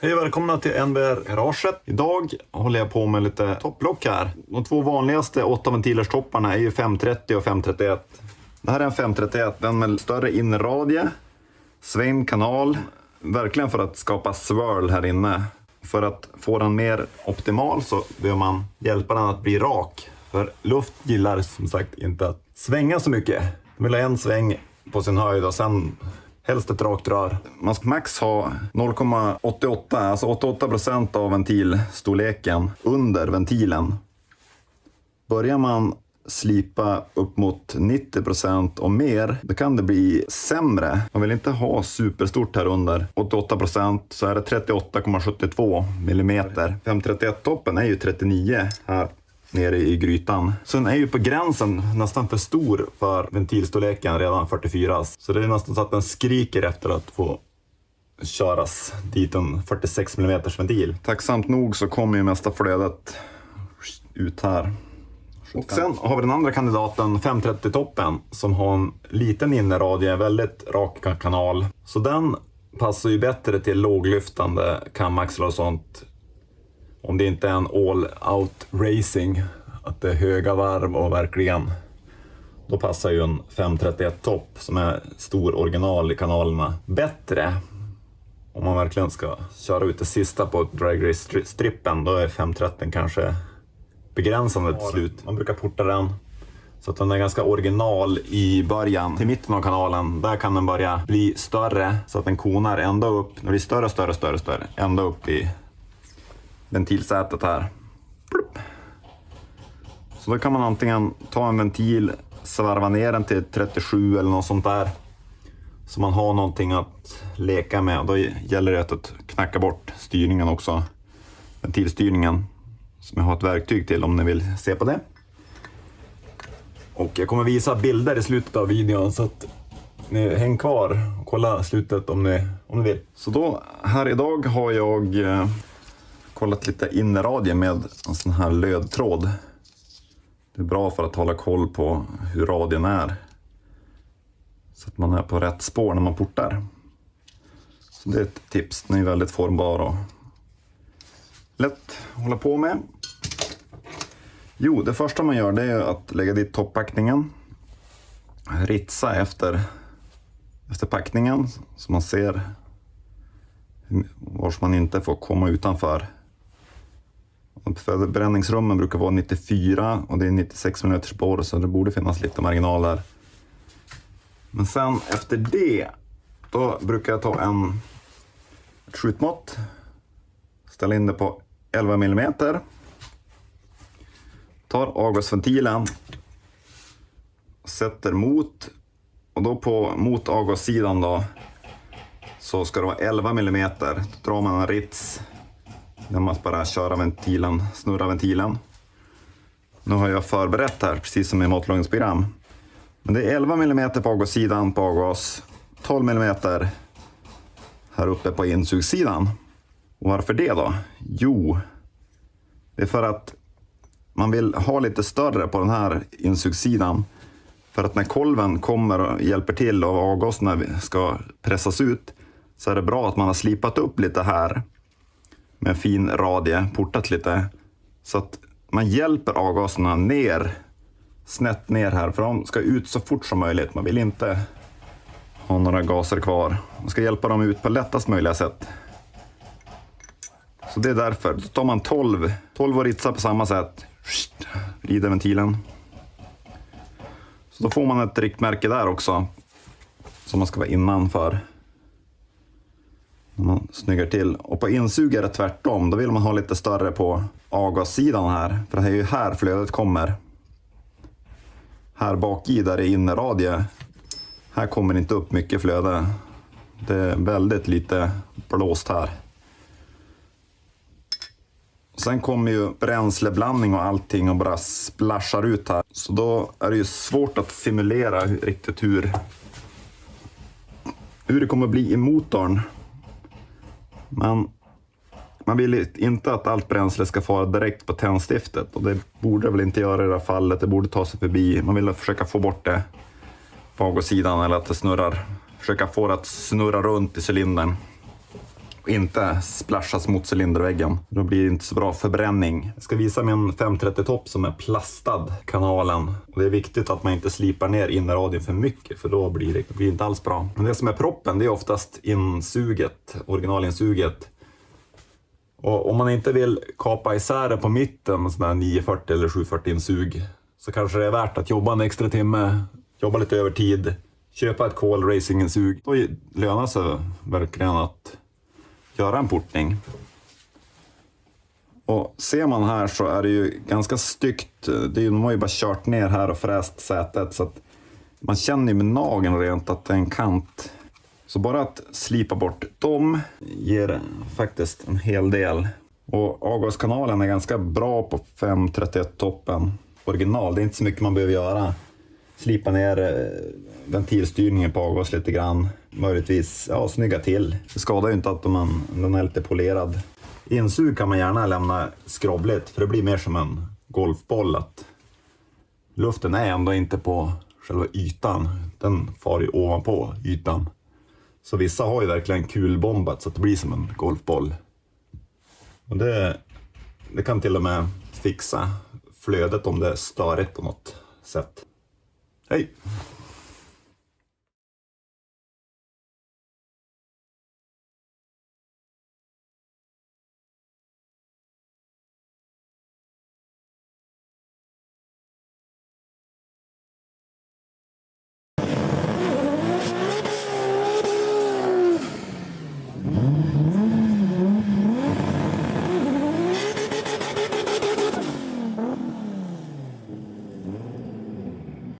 Hej och välkomna till NBR-garaget. Idag håller jag på med lite topplock här. De två vanligaste 8-ventilers topparna är ju 530 och 531. Det här är en 531, den med större innerradie, svängd kanal. Verkligen för att skapa swirl här inne. För att få den mer optimal så behöver man hjälpa den att bli rak. För luft gillar som sagt inte att svänga så mycket. Den vill ha en sväng på sin höjd och sen helst ett rakt rör. Man ska max ha 0,88, alltså 88% av ventilstorleken under ventilen. Börjar man slipa upp mot 90% och mer, då kan det bli sämre. Man vill inte ha superstort här under. 88% så är det 38,72 mm. 531-toppen är ju 39 här nere i grytan. Så den är ju på gränsen nästan för stor för ventilstorleken redan 44. Så det är nästan så att den skriker efter att få köras dit en 46 mm ventil. Tacksamt nog så kommer ju mesta flödet ut här. Och sen har vi den andra kandidaten, 530-toppen, som har en liten innerradie, väldigt rak kanal. Så den passar ju bättre till låglyftande kamaxlar och sånt. Om det inte är en all-out racing, att det är höga varv och verkligen, då passar ju en 531-topp som är stor original i kanalerna bättre. Om man verkligen ska köra ut det sista på drag race-strippen, då är 530 kanske begränsande till slut. Man brukar porta den så att den är ganska original i början. Till mitten av kanalen, där kan den börja bli större så att den konar ända upp. Den blir större, ända upp i ventilsätet här. Plupp. Så då kan man antingen ta en ventil, svarva ner den till 37 eller något sånt där. Så man har någonting att leka med. Då gäller det att knacka bort styrningen också. Ventilstyrningen. Som jag har ett verktyg till om ni vill se på det. Och jag kommer visa bilder i slutet av videon så att ni häng kvar och kolla slutet om ni vill. Så då, här idag har jag kollat lite innerradie med en sån här lödtråd. Det är bra för att hålla koll på hur radien är. Så att man är på rätt spår när man portar. Så det är ett tips, den är väldigt formbar och lätt att hålla på med. Jo, det första man gör det är att lägga dit toppackningen. Ritsa efter packningen så man ser var man inte får komma utanför. Förbränningsrummen brukar vara 94 och det är 96 mm borr så det borde finnas lite marginaler. Men sen efter det då brukar jag ta ett skjutmått. Ställa in det på 11 mm. Tar avgasventilen. Sätter mot. Och då mot avgassidan då. Så ska det vara 11 mm. Då drar man en rits. När man bara köra ventilen. Snurra ventilen. Nu har jag förberett här. Precis som i matlagningsprogram. Men det är 11 mm på avgassidan på avgas. 12 mm här uppe på insugssidan. Och varför det då? Jo, det är för att man vill ha lite större på den här insugssidan. För att när kolven kommer och hjälper till och avgaserna ska pressas ut så är det bra att man har slipat upp lite här med fin radie, portat lite. Så att man hjälper avgaserna ner, snett ner här. För de ska ut så fort som möjligt. Man vill inte ha några gaser kvar. Man ska hjälpa dem ut på lättast möjliga sätt. Så det är därför. Då tar man 12 och ritsar på samma sätt. Vrider ventilen. Så då får man ett riktmärke där också. Som man ska vara innanför. När man snyggar till. Och på insug är det tvärtom. Då vill man ha lite större på avgassidan här. För det är ju här flödet kommer. Här bak i där det är innerradie. Här kommer det inte upp mycket flöde. Det är väldigt lite blåst här. Sen kommer ju bränsleblandning och allting och bara splashar ut här. Så då är det ju svårt att simulera riktigt hur det kommer bli i motorn. Men man vill inte att allt bränsle ska fara direkt på tändstiftet. Och det borde det väl inte göra i det här fallet. Det borde ta sig förbi. Man vill försöka få bort det på avgassidan eller att det snurrar. Försöka få det att snurra runt i cylindern. och inte splashas mot cylinderväggen. Då blir det inte så bra förbränning. Jag ska visa min 530-topp som är plastad, kanalen. Och det är viktigt att man inte slipar ner innerradien för mycket, för då blir det inte alls bra. Men det som är proppen, det är oftast insuget, originalinsuget. Och om man inte vill kapa isär det på mitten med sån här 940 eller 740 insug, så kanske det är värt att jobba en extra timme, jobba lite över tid, köpa ett Call Racing-insug. Då lönar sig verkligen att göra en portning. Och ser man här så är det ju ganska styggt. De har ju bara kört ner här och fräst sätet, så att man känner ju med nageln rent att det är en kant. Så bara att slipa bort dem ger faktiskt en hel del. Och avgaskanalen är ganska bra på 531-toppen. Original, det är inte så mycket man behöver göra. Slipa ner ventilstyrningen på avgas lite grann. Möjligtvis snygga till. Det skadar ju inte att den är lite polerad. Insug kan man gärna lämna skrovligt, för det blir mer som en golfboll. Att luften är ändå inte på själva ytan. Den far ju ovanpå ytan. Så vissa har ju verkligen kulbombat så att det blir som en golfboll. Och det kan till och med fixa flödet om det är störigt på något sätt. Hej!